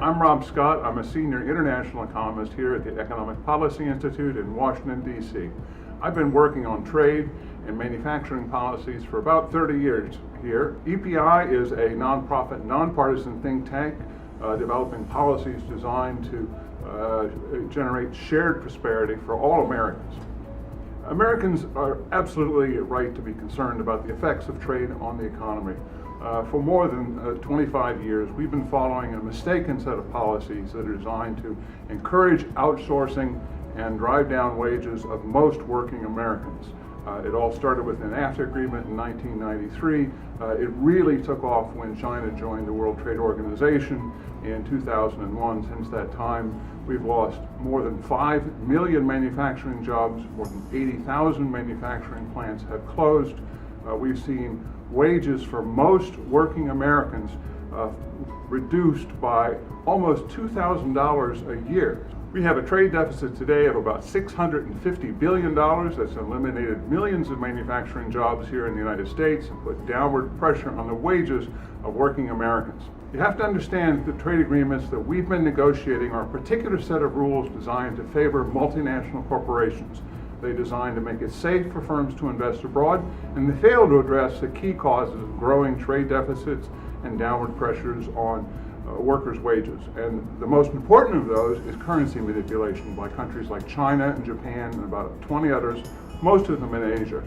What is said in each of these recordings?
I'm Rob Scott. I'm a senior international economist here at the Economic Policy Institute in Washington, D.C. I've been working on trade and manufacturing policies for about 30 years here. EPI is a nonprofit, nonpartisan think tank developing policies designed to generate shared prosperity for all Americans. Americans are absolutely right to be concerned about the effects of trade on the economy. For more than 25 years, we've been following a mistaken set of policies that are designed to encourage outsourcing and drive down wages of most working Americans. It all started with an NAFTA agreement in 1993. It really took off when China joined the World Trade Organization in 2001. Since that time, we've lost more than 5 million manufacturing jobs, more than 80,000 manufacturing plants have closed. We've seen wages for most working Americans reduced by almost $2,000 a year. We have a trade deficit today of about $650 billion. That's eliminated millions of manufacturing jobs here in the United States and put downward pressure on the wages of working Americans. You have to understand that the trade agreements that we've been negotiating are a particular set of rules designed to favor multinational corporations. They designed to make it safe for firms to invest abroad, and they fail to address the key causes of growing trade deficits and downward pressures on workers' wages. And the most important of those is currency manipulation by countries like China and Japan and about 20 others, most of them in Asia.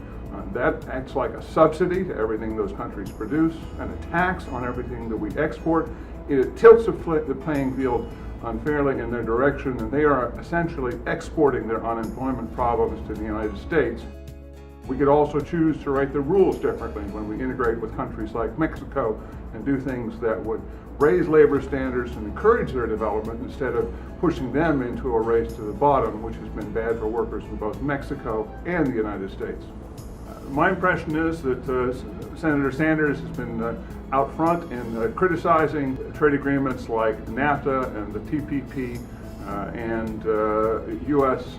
That acts like a subsidy to everything those countries produce and a tax on everything that we export. It tilts the playing field unfairly in their direction, and they are essentially exporting their unemployment problems to the United States. We could also choose to write the rules differently when we integrate with countries like Mexico and do things that would raise labor standards and encourage their development instead of pushing them into a race to the bottom, which has been bad for workers in both Mexico and the United States. My impression is that Senator Sanders has been out front in criticizing trade agreements like NAFTA and the TPP and the U.S.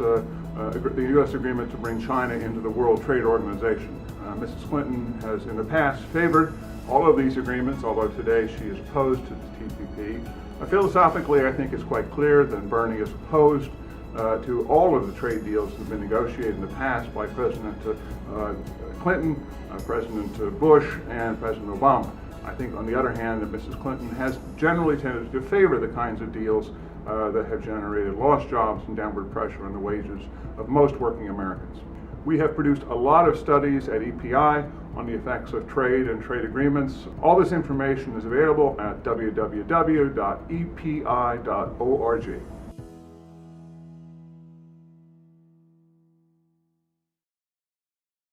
agreement to bring China into the World Trade Organization. Mrs. Clinton has in the past favored all of these agreements, although today she is opposed to the TPP. Philosophically, I think it's quite clear that Bernie is opposed to all of the trade deals that have been negotiated in the past by President Clinton, President Bush, and President Obama. I think, on the other hand, that Mrs. Clinton has generally tended to favor the kinds of deals that have generated lost jobs and downward pressure on the wages of most working Americans. We have produced a lot of studies at EPI on the effects of trade and trade agreements. All this information is available at www.epi.org.